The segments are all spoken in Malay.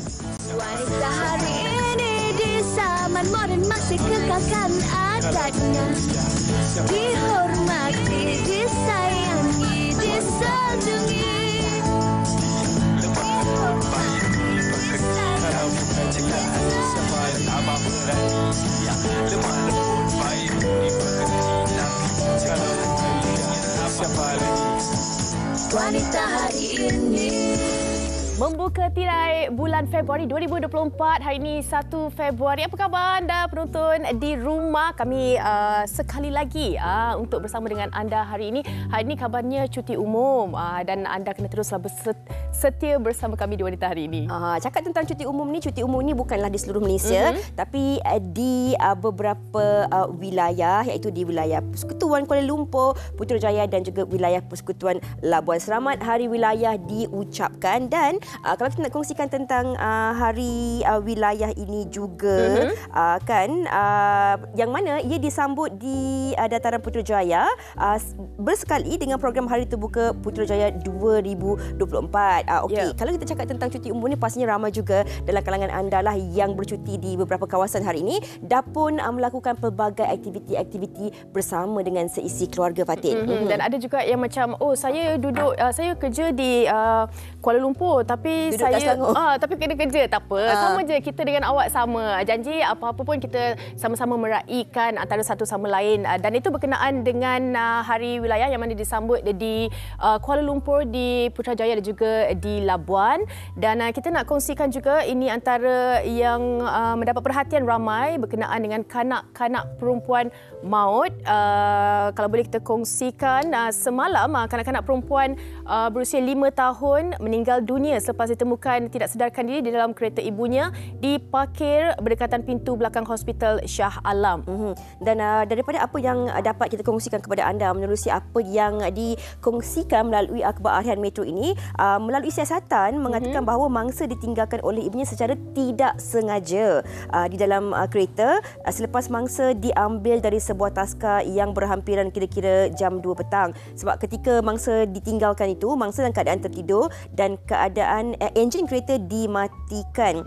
Wanita hari ini di zaman modern masih kekalkan adatnya. Dihormati, disayangi, disanjungi. Wanita hari ini. Membuka tirai bulan Februari 2024, hari ini 1 Februari. Apa khabar anda penonton di rumah? Kami sekali lagi untuk bersama dengan anda hari ini. Hari ini kabarnya cuti umum dan anda kena teruslah setia bersama kami di Wanita hari ini. Cakap tentang cuti umum ni bukanlah di seluruh Malaysia, tapi di beberapa wilayah, iaitu di wilayah Persekutuan Kuala Lumpur, Putrajaya dan juga wilayah Persekutuan Labuan. Selamat Hari Wilayah diucapkan. Dan kalau kita nak kongsikan tentang hari wilayah ini juga, yang mana ia disambut di dataran Putrajaya bersekali dengan program Hari Terbuka Putrajaya 2024. Kalau kita cakap tentang cuti umum ni, pastinya ramai juga dalam kalangan anda lah yang bercuti di beberapa kawasan hari ini dan pun melakukan pelbagai aktiviti-aktiviti bersama dengan seisi keluarga, Fatin. Dan ada juga yang macam, saya duduk, saya kerja di Kuala Lumpur tapi duduk tapi kena kerja. Tak apa, sama je, kita dengan awak sama. Janji apa-apa pun kita sama-sama meraihkan antara satu sama lain, dan itu berkenaan dengan Hari Wilayah yang mana disambut di Kuala Lumpur, di Putrajaya dan juga di Labuan. Dan kita nak kongsikan juga ini antara yang mendapat perhatian ramai berkenaan dengan kanak-kanak perempuan maut. Kalau boleh kita kongsikan, semalam kanak-kanak perempuan berusia 5 tahun meninggal dunia selepas ditemukan tidak sedarkan diri di dalam kereta ibunya di parkir berdekatan pintu belakang Hospital Shah Alam. Dan daripada apa yang dapat kita kongsikan kepada anda menerusi apa yang dikongsikan melalui akhbar harian Metro ini, melalui siasatan mengatakan bahawa mangsa ditinggalkan oleh ibunya secara tidak sengaja di dalam kereta selepas mangsa diambil dari sebuah taska yang berhampiran kira-kira jam 2 petang. Sebab ketika mangsa ditinggalkan itu, mangsa dalam keadaan tertidur dan keadaan enjin kereta dimatikan.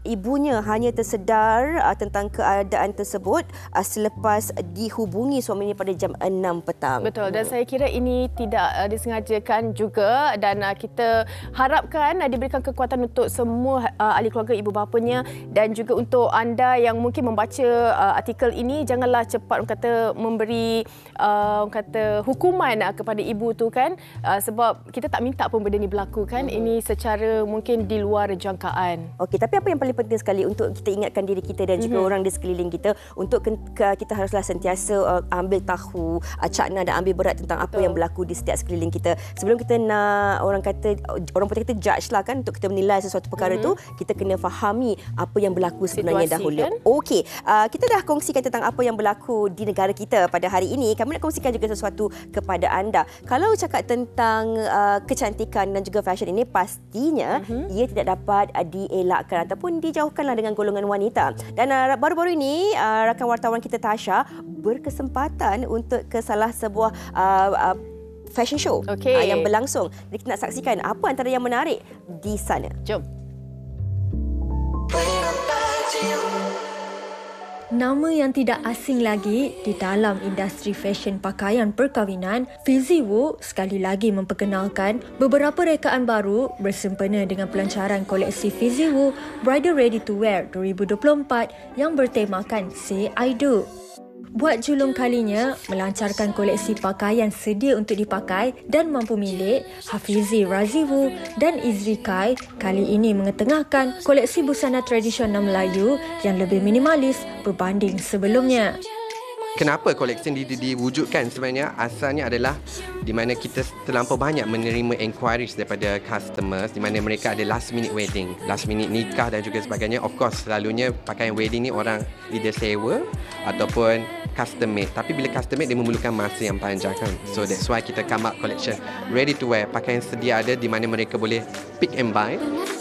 Ibunya hanya tersedar tentang keadaan tersebut selepas dihubungi suaminya pada jam 6 petang. Betul, dan saya kira ini tidak disengajakan juga, dan kita harapkan diberikan kekuatan untuk semua ahli keluarga ibu bapanya, dan juga untuk anda yang mungkin membaca artikel ini, janganlah cepat memberi hukuman kepada ibu tu kan, sebab kita tak minta pun benda ni berlaku kan. Ini secara mungkin di luar jangkaan. Okey, tapi apa yang paling penting sekali untuk kita ingatkan diri kita dan juga orang di sekeliling kita, untuk kita haruslah sentiasa ambil tahu, cakna dan ambil berat tentang apa yang berlaku di setiap sekeliling kita. Sebelum kita nak orang putih kata judge lah kan, untuk kita menilai sesuatu perkara tu, kita kena fahami apa yang berlaku sebenarnya dahulu. Kan? Okey, kita dah kongsikan tentang apa yang berlaku di negara kita pada hari ini. Kami nak kongsikan juga sesuatu kepada anda. Kalau cakap tentang kecantikan dan juga fashion ini, pastinya ia tidak dapat dielakkan ataupun dijauhkanlah dengan golongan wanita. Dan baru-baru ini rakan wartawan kita Tasha berkesempatan untuk ke salah sebuah fashion show yang berlangsung. Jadi kita nak saksikan apa antara yang menarik di sana. Jom. Nama yang tidak asing lagi di dalam industri fashion pakaian perkahwinan, Fizzy Wu sekali lagi memperkenalkan beberapa rekaan baru bersempena dengan pelancaran koleksi Fizzy Wu Bridal Ready to Wear 2024 yang bertemakan Say I Do. Buat julung kalinya, melancarkan koleksi pakaian sedia untuk dipakai dan mampu milik, Hafizi Razi Wu dan Izri Kai kali ini mengetengahkan koleksi busana tradisional Melayu yang lebih minimalis berbanding sebelumnya. Kenapa koleksi ini diwujudkan sebenarnya? Asalnya adalah di mana kita terlampau banyak menerima inquiries daripada customers di mana mereka ada last minute wedding, last minute nikah dan juga sebagainya. Of course, selalunya pakaian wedding ni orang either sewa ataupun custom made. Tapi bila custom made, dia memerlukan masa yang panjang kan. So that's why kita come up collection ready to wear. Pakaian sedia ada di mana mereka boleh pick and buy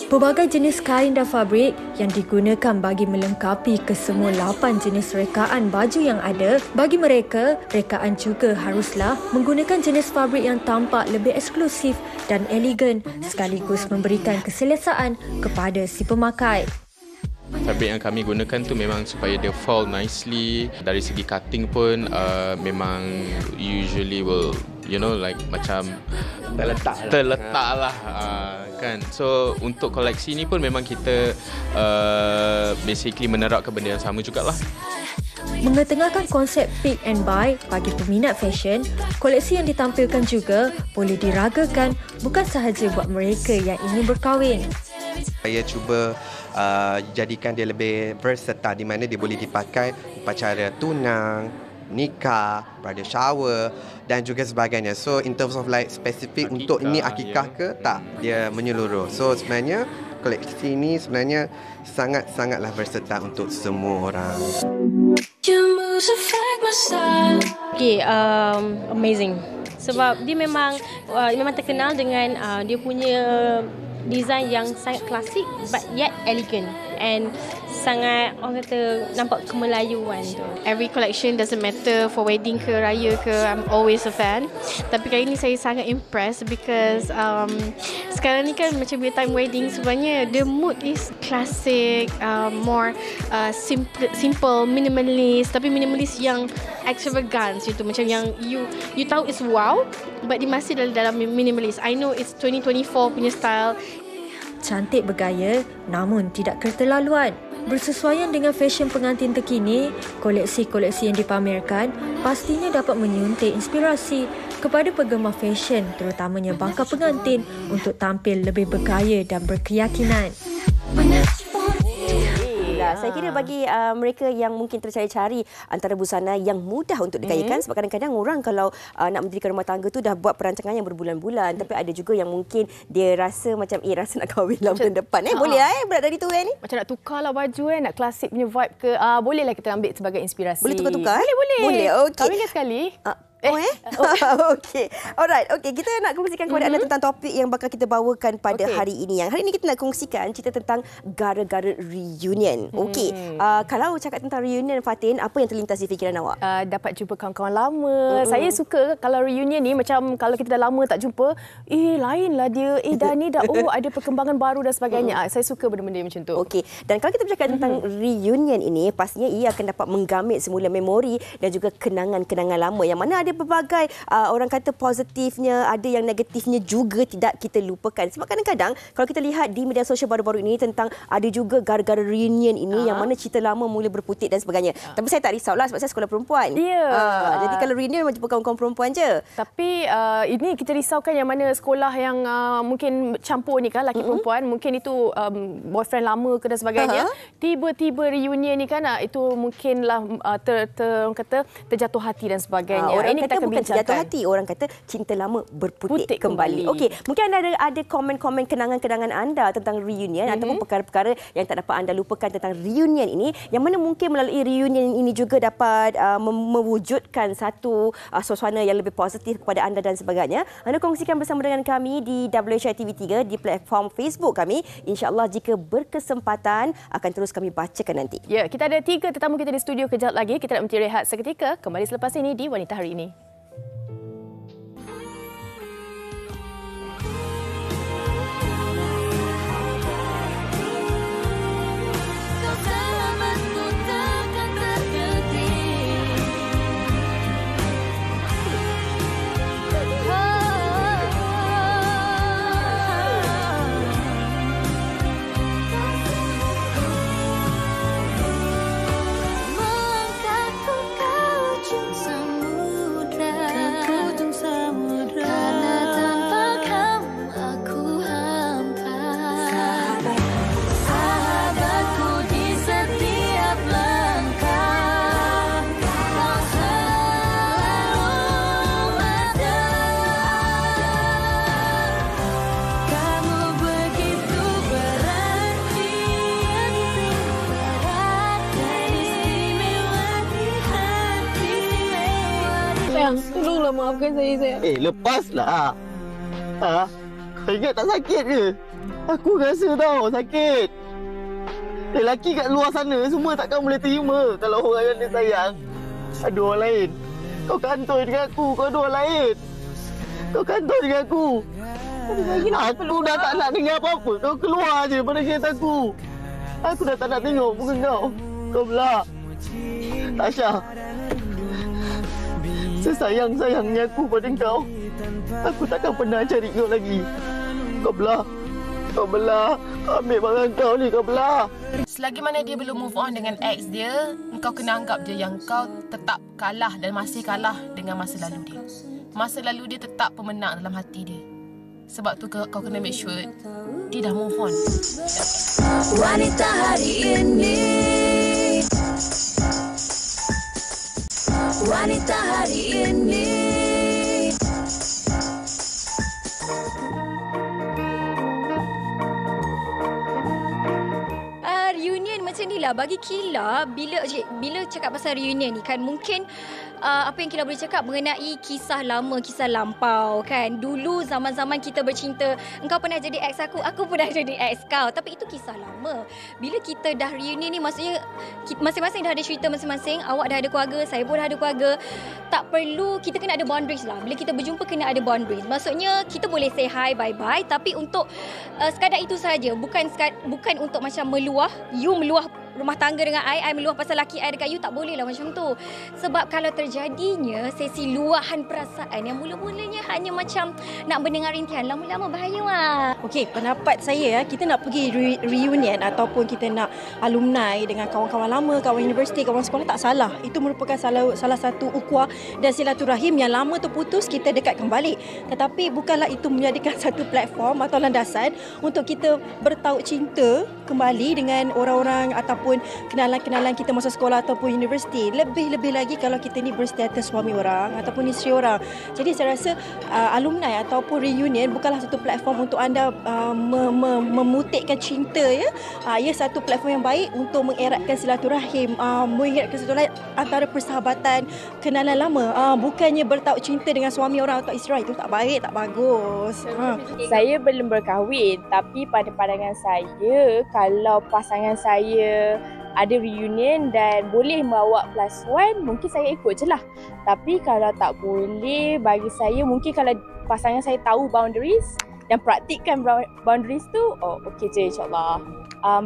Pelbagai jenis kain dan fabrik yang digunakan bagi melengkapi kesemua 8 jenis rekaan baju yang ada, bagi mereka, rekaan juga haruslah menggunakan jenis fabrik yang tampak lebih eksklusif dan elegan sekaligus memberikan keselesaan kepada si pemakai. Fabrik yang kami gunakan tu memang supaya dia fall nicely. Dari segi cutting pun memang usually will like macam terletak lah kan. So untuk koleksi ni pun memang kita basically menerapkan benda yang sama jugalah. Mengetengahkan konsep pick and buy bagi peminat fashion, koleksi yang ditampilkan juga boleh diragakan bukan sahaja buat mereka yang ingin berkahwin. Saya cuba jadikan dia lebih versatile di mana dia boleh dipakai upacara tunang, nikah, bridal shower dan juga sebagainya. So in terms of like spesifik untuk ini akikah ke tak, dia menyeluruh. So sebenarnya koleksi ini sebenarnya sangat-sangatlah versatile untuk semua orang. Okay, amazing. Sebab dia memang terkenal dengan dia punya design yang sangat klasik but yet elegant and sangat orang kata nampak kemelayuan tu. Every collection doesn't matter for wedding ke raya ke, I'm always a fan. Tapi kali ni saya sangat impressed because sekarang ni kan macam bila time wedding sebenarnya the mood is classic, more simple, minimalist, tapi minimalist yang extravagant itu macam yang you tahu is wow but dia masih dalam minimalist. I know it's 2024 punya style. Cantik bergaya namun tidak keterlaluan. Bersesuaian dengan fashion pengantin terkini, koleksi-koleksi yang dipamerkan pastinya dapat menyuntik inspirasi kepada penggemar fashion terutamanya bakal pengantin untuk tampil lebih bergaya dan berkeyakinan. Saya kira bagi mereka yang mungkin tercari-cari antara busana yang mudah untuk dikayakan, sebab kadang-kadang orang kalau nak mendirikan rumah tangga tu dah buat perancangan yang berbulan-bulan, tapi ada juga yang mungkin dia rasa macam rasa nak kahwin lah bulan depan. Boleh berat dari tu ni. Macam nak tukarlah baju nak klasik punya vibe ke, bolehlah kita ambil sebagai inspirasi. Boleh tukar-tukar? Boleh. Okey. Kahwin kan sekali. Okey. Alright. Okey, kita nak kongsikan kepada anda tentang topik yang bakal kita bawakan pada hari ini. Hari ini kita nak kongsikan cerita tentang gara-gara reunion. Okey. Kalau cakap tentang reunion, Fatin, apa yang terlintas di fikiran awak? Dapat jumpa kawan-kawan lama. Saya suka kalau reunion ni macam kalau kita dah lama tak jumpa, lainlah dia. Dah ni dah ada perkembangan baru dan sebagainya. Saya suka benda-benda macam tu. Okey. Dan kalau kita bercakap tentang reunion ini, pastinya ia akan dapat menggamit semula memori dan juga kenangan-kenangan lama yang mana ada berbagai orang kata positifnya, ada yang negatifnya juga tidak kita lupakan. Sebab kadang-kadang kalau kita lihat di media sosial baru-baru ini tentang ada juga gara-gara reunion ini yang mana cerita lama mula berputik dan sebagainya. Tapi saya tak risaulah sebab saya sekolah perempuan. Jadi kalau reunion macam kawan-kawan perempuan je. Tapi ini kita risaukan yang mana sekolah yang mungkin campur ni kan, lelaki perempuan, mungkin itu boyfriend lama ke dan sebagainya. Tiba-tiba reunion ni kan itu mungkinlah orang kata terjatuh hati dan sebagainya. Orang ini kata kita bukan jatuh hati, orang kata cinta lama berputik kembali. Okey, mungkin anda ada komen-komen kenangan-kenangan anda tentang reunion ataupun perkara-perkara yang tak dapat anda lupakan tentang reunion ini, yang mana mungkin melalui reunion ini juga dapat mewujudkan satu suasana yang lebih positif kepada anda dan sebagainya. Anda kongsikan bersama dengan kami di WHI TV3 di platform Facebook kami. InsyaAllah jika berkesempatan akan terus kami bacakan nanti. Ya, kita ada 3 tetamu kita di studio kejap lagi. Kita nak rehat seketika. Kembali selepas ini di Wanita Hari Ini. Tolonglah maafkan saya. Lepaslah. Kau ingat tak sakit ke? Aku rasa tau sakit. Lelaki kat luar sana semua takkan boleh terima kalau orang yang dia sayang ada orang lain. Kau kantoi dengan aku, kau ada orang lain. Kau kantoi dengan aku. Aku dah tak nak dengar apa-apa. Kau keluar je pada kereta aku. Aku dah tak nak tengok muka kau. Kau belah. Tasha. Sesayang-sayangnya aku pada kau. Aku takkan pernah cari kau lagi. Kau belah. Kau belah. Kau ambil barang kau ni, kau belah. Selagi mana dia belum move on dengan ex dia, kau kena anggap je yang kau tetap kalah dan masih kalah dengan masa lalu dia. Masa lalu dia tetap pemenang dalam hati dia. Sebab tu kau kena make sure dia dah move on. Wanita hari ini, wanita hari ini. Reunion macam ni lah. Bagi Kila, bila cakap pasal reunion ni kan, mungkin apa yang Kila boleh cakap mengenai kisah lama, kisah lampau kan. Dulu zaman-zaman kita bercinta, engkau pernah jadi ex aku pernah jadi ex kau. Tapi itu kisah lama. Bila kita dah reunion ni, maksudnya masing-masing dah ada cerita masing-masing. Awak dah ada keluarga, saya pun dah ada keluarga. Tak perlu, kita kena ada boundaries lah. Bila kita berjumpa kena ada boundaries. Maksudnya kita boleh say hi, bye-bye. Tapi untuk sekadar itu saja. Bukan untuk macam meluah. You meluah rumah tangga dengan I meluah pasal laki I dekat you, tak boleh lah macam tu. Sebab kalau terjadinya sesi luahan perasaan yang mula-mulanya hanya macam nak mendengar rintihan, lama-lama bahaya lah. Okey, pendapat saya, kita nak pergi reunion ataupun kita nak alumni dengan kawan-kawan lama, kawan universiti, kawan sekolah, tak salah. Itu merupakan salah satu ukhuwah dan silaturahim yang lama terputus, kita dekatkan balik. Tetapi bukanlah itu menjadikan satu platform atau landasan untuk kita bertaut cinta kembali dengan orang-orang ataupun kenalan-kenalan kita masa sekolah ataupun universiti. Lebih-lebih lagi kalau kita ni berstatus suami orang ataupun isteri orang. Jadi saya rasa alumni ataupun reunion bukanlah satu platform untuk anda memutikkan cinta ya. Ia satu platform yang baik untuk mengeratkan silaturahim, mengeratkan silaturahim antara persahabatan, kenalan lama. Bukannya bertaut cinta dengan suami orang atau isteri orang, itu tak baik, tak bagus. Saya belum berkahwin, tapi pada pandangan saya, kalau pasangan saya ada reunion dan boleh bawa +1, mungkin saya ikut je lah. Tapi kalau tak boleh, bagi saya mungkin kalau pasangan saya tahu boundaries dan praktikkan boundaries tu, okey je insyaAllah.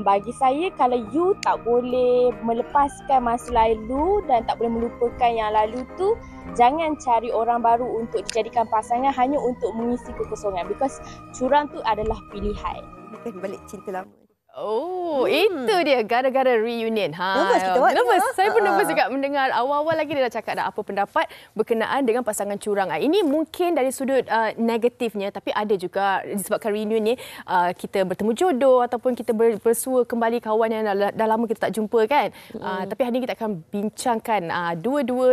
Bagi saya, kalau you tak boleh melepaskan masa lalu dan tak boleh melupakan yang lalu tu, jangan cari orang baru untuk dijadikan pasangan hanya untuk mengisi kekosongan. Because curang tu adalah pilihan. Bukan balik cinta lama. Oh, itu dia gara-gara reunion. Nervous kita buat. Nervous. Saya pun nervous juga mendengar awal-awal lagi dia dah cakap dah apa pendapat berkenaan dengan pasangan curang. Ini mungkin dari sudut negatifnya, tapi ada juga disebabkan reunion ni kita bertemu jodoh ataupun kita bersua kembali kawan yang dah lama kita tak jumpa kan. Tapi hari ini kita akan bincangkan dua-dua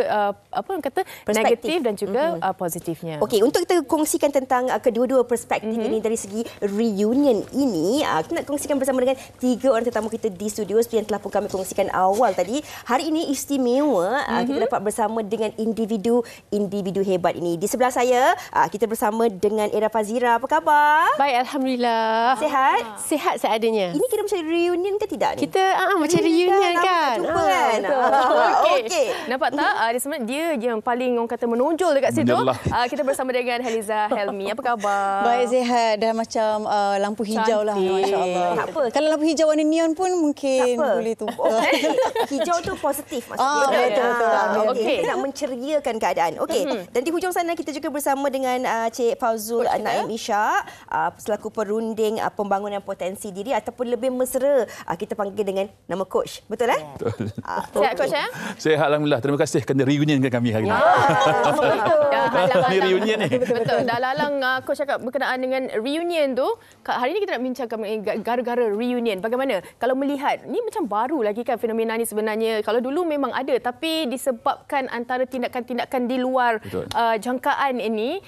apa orang kata negatif dan juga positifnya. Okey, untuk kita kongsikan tentang kedua-dua perspektif ini dari segi reunion ini, kita nak kongsikan bersama dengan 3 orang tetamu kita di studio seperti yang telah pun kami kongsikan awal tadi. Hari ini istimewa, kita dapat bersama dengan individu hebat ini. Di sebelah saya kita bersama dengan Era Fazira. Apa khabar? Baik, alhamdulillah. Sihat? Sihat seadanya. Ini kira macam reunion ke tidak ni? Kita macam reunion kan. Jumpa kan? Okey. Nampak tak? Sebenarnya dia yang paling orang kata menonjol dekat situ. Kita bersama dengan Heliza Helmi. Apa khabar? Baik, sihat. Dah macam lampu hijau lah. Masya-Allah. Tak apa. Kalau lampu hijau warna neon pun mungkin boleh tu. Hijau tu positif maksudnya. Betul. Okey, nak menceriakan keadaan. Okey, dan di hujung sana kita juga bersama dengan Cik Fauzul Naim Ishak selaku perunding pembangunan potensi diri ataupun lebih mesra kita panggil dengan nama coach. Betul Betul. Sihat coach ya? Sihat alhamdulillah. Terima kasih kerana reunionkan kami hari ini. Ini reunion ni. Betul. Dah lalang coach cakap berkenaan dengan reunion tu. Hari ini kita nak bincangkan gara-gara reunion. Bagaimana? Kalau melihat, ni macam baru lagi kan fenomena ni sebenarnya. Kalau dulu memang ada, tapi disebabkan antara tindakan-tindakan di luar jangkaan ini,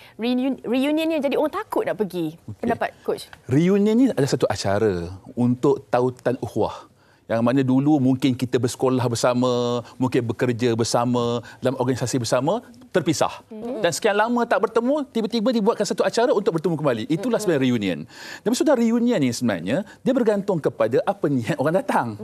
reunionnya jadi orang takut nak pergi. Pendapat coach? Reunion ni adalah satu acara untuk tautan ukhuwah Yang mana dulu mungkin kita bersekolah bersama, mungkin bekerja bersama, dalam organisasi bersama, terpisah. Dan sekian lama tak bertemu, tiba-tiba dibuatkan satu acara untuk bertemu kembali. Itulah sebenarnya reunion. Dan sudah reunion ni sebenarnya, dia bergantung kepada apa niat orang datang.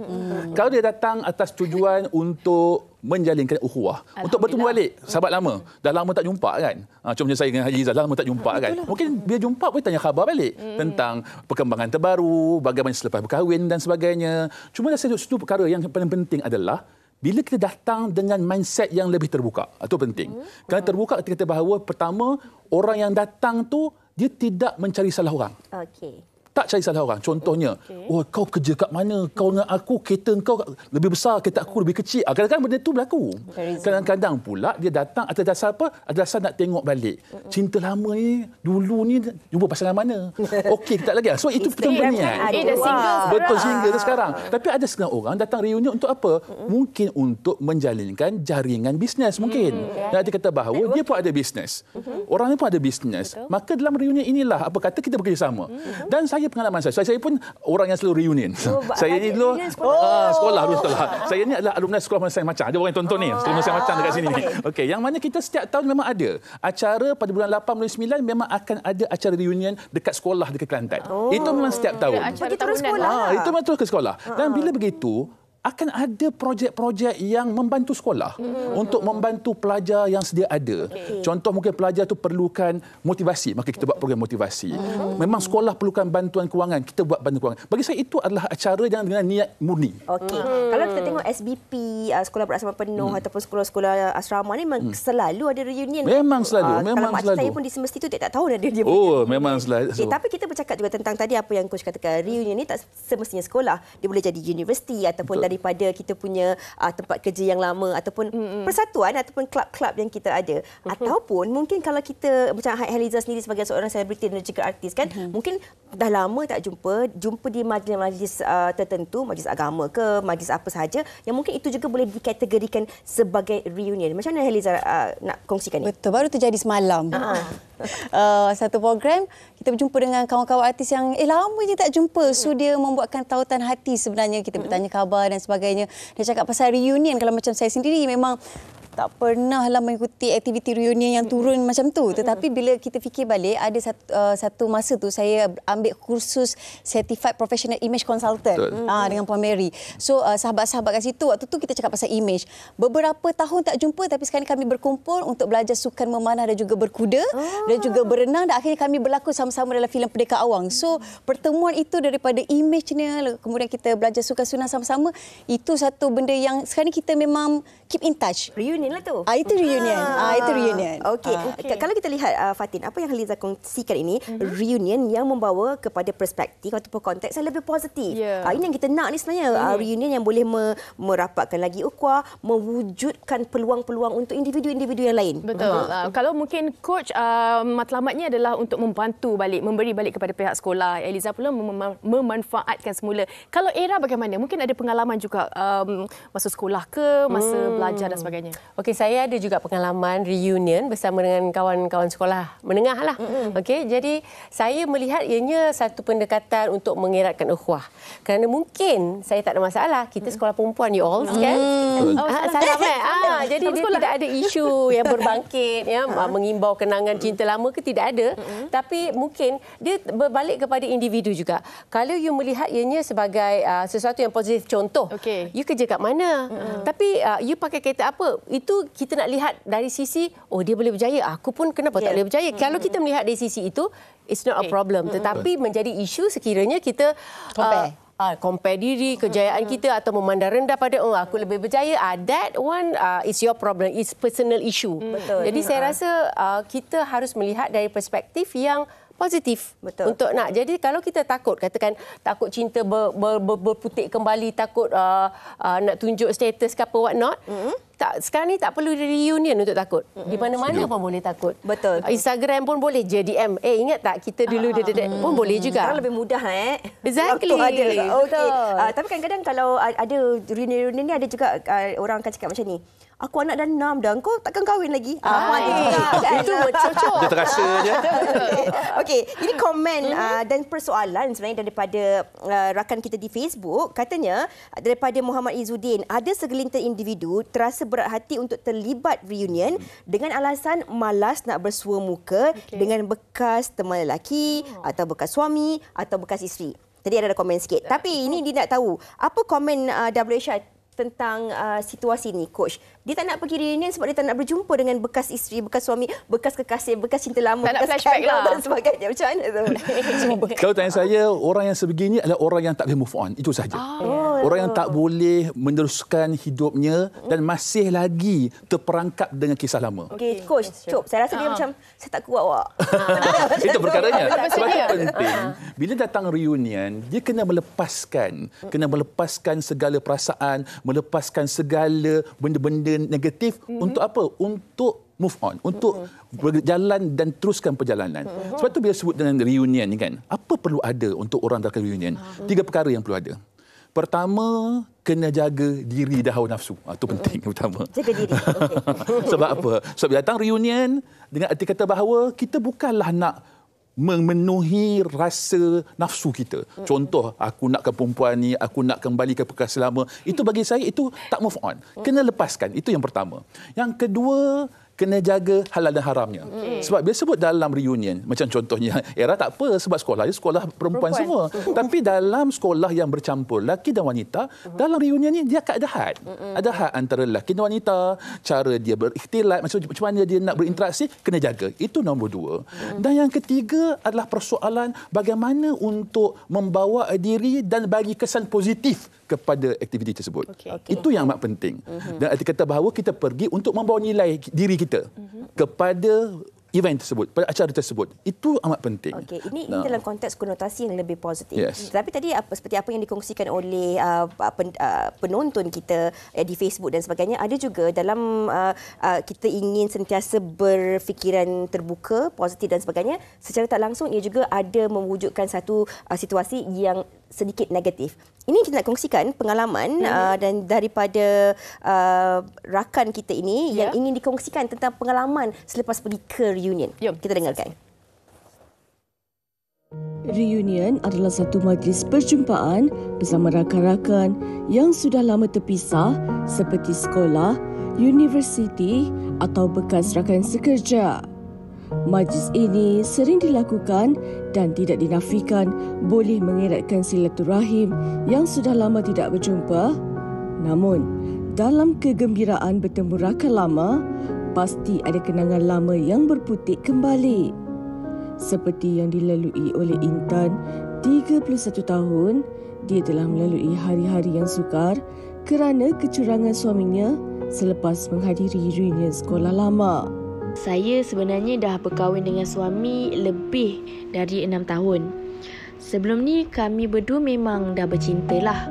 Kalau dia datang atas tujuan untuk menjalinkan ukhuwah, untuk bertemu balik sahabat lama, dah lama tak jumpa kan. Contohnya saya dengan Haji Izzah, lama tak jumpa kan. Mungkin dia jumpa pun tanya khabar balik tentang perkembangan terbaru, bagaimana selepas berkahwin dan sebagainya. Cuma satu perkara yang paling penting adalah bila kita datang dengan mindset yang lebih terbuka. Itu penting. Kerana terbuka kita kata bahawa pertama, orang yang datang tu dia tidak mencari salah orang. Okey. Tak cari salah orang. Contohnya, oh kau kerja kat mana? Kau dengan aku, kereta kau lebih besar, kereta aku lebih kecil. Kadang-kadang benda itu berlaku. Kadang-kadang pula dia datang atas dasar apa? Atas dasar nak tengok balik. Cinta lama ni, dulu ni jumpa pasangan mana? Okey, tak lagi. So itu pertanyaan. Betul, single sekarang. Tapi ada setengah orang datang reunion untuk apa? Mungkin untuk menjalinkan jaringan bisnes mungkin. Dan dia kata bahawa dia pun ada bisnes. Orang ni pun ada bisnes. Maka dalam reunion inilah apa kata kita bekerjasama. Dan pengalaman saya pun orang yang selalu reunion. Saya ni dulu sekolah. Saya ni adalah alumni sekolah Masai Macan. Ada orang yang tonton ni, sekolah Masai Macan dekat sini ni. Okey, yang mana kita setiap tahun memang ada acara pada bulan 8 bulan 9 memang akan ada acara reunion dekat sekolah dekat Kelantan. Itu memang setiap tahun. Bagi terus sekolah. Itu memang terus ke sekolah. Dan bila begitu akan ada projek-projek yang membantu sekolah untuk membantu pelajar yang sedia ada. Contoh mungkin pelajar tu perlukan motivasi, maka kita buat program motivasi. Memang sekolah perlukan bantuan kewangan, kita buat bantuan kewangan. Bagi saya itu adalah acara yang dengan niat murni. Okey. Kalau kita tengok SBP, sekolah berasrama penuh ataupun sekolah-sekolah asrama ni memang selalu ada reunion. Memang selalu, memang kalau selalu. Saya pun di semesti tu tak tahu ada dia. Memang selalu. Tapi kita bercakap juga tentang tadi apa yang coach katakan, reunion ni tak semestinya sekolah. Dia boleh jadi universiti ataupun daripada kita punya tempat kerja yang lama ataupun persatuan ataupun klub-klub yang kita ada. Ataupun mungkin kalau kita macam Heliza sendiri sebagai seorang selebriti dan juga artis kan, mungkin dah lama tak jumpa di majlis-majlis tertentu, majlis agama ke, majlis apa sahaja yang mungkin itu juga boleh dikategorikan sebagai reunion. Macam mana Heliza nak kongsikan ni? Betul, baru terjadi semalam. Satu program kita berjumpa dengan kawan-kawan artis yang lama je tak jumpa. So dia membuatkan tautan hati sebenarnya. Kita bertanya khabar dan sebagainya. Dia cakap pasal reunion. Kalau macam saya sendiri memang tak pernahlah mengikuti aktiviti reunion yang turun macam tu. Tetapi bila kita fikir balik, ada satu masa tu saya ambil kursus Certified Professional Image Consultant dengan Puan Mary. So sahabat-sahabat kat situ, waktu tu kita cakap pasal image. Beberapa tahun tak jumpa tapi sekarang kami berkumpul untuk belajar sukan memanah dan juga berkuda dan juga berenang, dan akhirnya kami berlakon sama-sama dalam filem Pendekar Awang. So pertemuan itu daripada image-nya, kemudian kita belajar sukan sunat sama-sama, itu satu benda yang sekarang kita memang keep in touch. Reunion lah tu. Itu reunion. Itu reunion. Okey. Kalau kita lihat Fatin, apa yang Heliza kongsikan ini, reunion yang membawa kepada perspektif ataupun konteks yang lebih positif. Ini yang kita nak ni sebenarnya, reunion yang boleh merapatkan lagi ukhuwah, mewujudkan peluang-peluang untuk individu-individu yang lain. Betul. Kalau mungkin coach matlamatnya adalah untuk membantu balik, memberi balik kepada pihak sekolah. Heliza pula memanfaatkan semula. Kalau Era bagaimana? Mungkin ada pengalaman juga masa sekolah ke, masa belajar dan sebagainya. Okey, saya ada juga pengalaman reunion bersama dengan kawan-kawan sekolah menengah lah. Okey, jadi saya melihat ianya satu pendekatan untuk mengeratkan ukhuwah. Kerana mungkin saya tak ada masalah, kita sekolah perempuan you all kan. Salah jadi dia tidak ada isu yang berbangkit ya, mengimbau kenangan cinta lama ke, tidak ada. Tapi mungkin dia berbalik kepada individu juga. Kalau you melihat ianya sebagai sesuatu yang positif, contoh, you kerja kat mana? Tapi you pakai kereta apa? Itu kita nak lihat dari sisi, oh dia boleh berjaya, aku pun kenapa tak boleh berjaya. Kalau kita melihat dari sisi itu, it's not a problem. Tetapi menjadi isu sekiranya kita compare diri, kejayaan kita atau memandang rendah pada aku lebih berjaya, that one is your problem, it's personal issue. Jadi saya rasa kita harus melihat dari perspektif yang positif. Untuk nak. Jadi kalau kita takut, katakan takut cinta berputik kembali, takut nak tunjuk status ke apa what not, sekarang ni tak perlu reunion untuk takut. Di mana-mana pun boleh takut. Betul. Instagram pun boleh JDM. Ingat tak kita dulu pun boleh juga. Sekarang lebih mudah Exactly. Okey. Tapi kadang-kadang kalau ada reunion ni, ada juga orang akan cakap macam ni. aku anak dah 6 dah. Kau takkan kahwin lagi? Itu cocok. Dia terasa je. Okey, ini komen dan persoalan sebenarnya daripada rakan kita di Facebook. Katanya daripada Muhammad Izzuddin, ada segelintir individu terasa berat hati untuk terlibat reunion dengan alasan malas nak bersua muka dengan bekas teman lelaki atau bekas suami atau bekas isteri. Tadi ada komen sikit. Tapi ini dia nak tahu apa komen WH tentang situasi ni, Coach. Dia tak nak pergi reunion sebab dia tak nak berjumpa dengan bekas isteri, bekas suami, bekas kekasih, bekas cinta lama, tak bekas skandal dan sebagainya. Macam mana tu? Kalau tanya saya, orang yang sebegini adalah orang yang tak boleh move on. Itu saja. Orang yang tak boleh meneruskan hidupnya dan masih lagi terperangkap dengan kisah lama. Okey, Coach, Cop, saya rasa dia macam, saya tak kuat awak. Itu perkaranya. Sebab itu penting. Bila datang reunion, dia kena melepaskan segala perasaan, melepaskan segala benda-benda negatif untuk apa? Untuk move on, untuk berjalan dan teruskan perjalanan. Sebab tu bila sebut dengan reunion ni kan, apa perlu ada untuk orang datang reunion? 3 perkara yang perlu ada. Pertama, kena jaga diri dan hawa nafsu. Itu penting pertama. Jaga diri. Okay. Sebab apa? Sebab bila datang reunion, dengan arti kata bahawa kita bukanlah nak memenuhi rasa nafsu kita. Contoh, aku nakkan perempuan ni, aku nak kembali ke kekasih lama. Itu bagi saya, itu tak move on. Kena lepaskan. Itu yang pertama. Yang kedua, kena jaga halal dan haramnya. Sebab bila sebut dalam reunion, macam contohnya, Era tak apa sebab sekolah perempuan semua. Tapi dalam sekolah yang bercampur lelaki dan wanita, dalam reunion ni dia akan ada had. Ada had antara lelaki dan wanita, cara dia berikhtilat, macam mana dia nak berinteraksi, kena jaga. Itu nombor 2. Dan yang ketiga adalah persoalan bagaimana untuk membawa diri dan bagi kesan positif kepada aktiviti tersebut. Itu yang amat penting. Dan arti kata bahawa kita pergi untuk membawa nilai diri kita kepada event tersebut, pada acara tersebut. Itu amat penting. Okey, ini dalam konteks konotasi yang lebih positif. Yes. Tapi tadi seperti apa yang dikongsikan oleh penonton kita di Facebook dan sebagainya, ada juga dalam kita ingin sentiasa berfikiran terbuka, positif dan sebagainya, secara tak langsung ia juga ada mewujudkan satu situasi yang sedikit negatif. Ini kita nak kongsikan pengalaman dan daripada rakan kita ini yang ingin dikongsikan tentang pengalaman selepas pergi ke reunion. Kita dengarkan. Reunion adalah satu majlis perjumpaan bersama rakan-rakan yang sudah lama terpisah seperti sekolah, universiti atau bekas rakan sekerja. Majlis ini sering dilakukan dan tidak dinafikan boleh mengeratkan silaturahim yang sudah lama tidak berjumpa. Namun, dalam kegembiraan bertemu rakan lama, pasti ada kenangan lama yang berputik kembali. Seperti yang dilalui oleh Intan, 31 tahun, dia telah melalui hari-hari yang sukar kerana kecurangan suaminya selepas menghadiri reunion sekolah lama. Saya sebenarnya dah berkahwin dengan suami lebih dari 6 tahun. Sebelum ni kami berdua memang dah bercinta lah,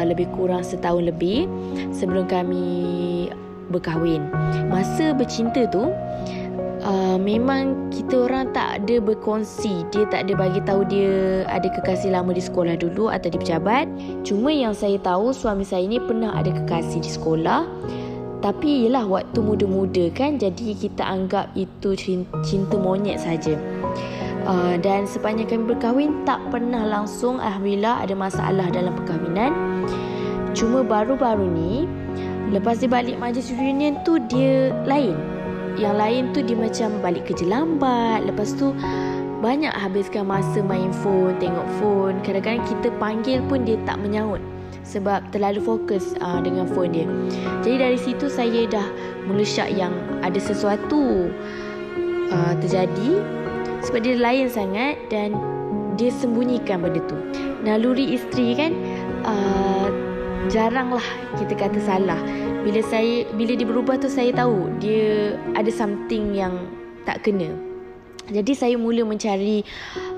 lebih kurang setahun lebih sebelum kami berkahwin. Masa bercinta tu memang kita orang tak ada berkongsi. Dia tak ada bagi tahu dia ada kekasih lama di sekolah dulu atau di pejabat. Cuma yang saya tahu, suami saya ni pernah ada kekasih di sekolah. Tapi ialah waktu muda-muda kan, jadi kita anggap itu cinta monyet saja. Dan sepanjang kami berkahwin tak pernah langsung, alhamdulillah, ada masalah dalam perkahwinan. Cuma baru-baru ni lepas dia balik majlis reunion tu dia lain. Yang lain tu dia macam balik kerja lambat, lepas tu banyak habiskan masa main phone, tengok phone. Kadang-kadang kita panggil pun dia tak menyahut sebab terlalu fokus dengan phone dia. Jadi dari situ saya dah melesyak yang ada sesuatu terjadi sebab dia lain sangat dan dia sembunyikan benda tu. Naluri isteri kan, jaranglah kita kata salah. Bila dia berubah tu saya tahu dia ada something yang tak kena. Jadi saya mula mencari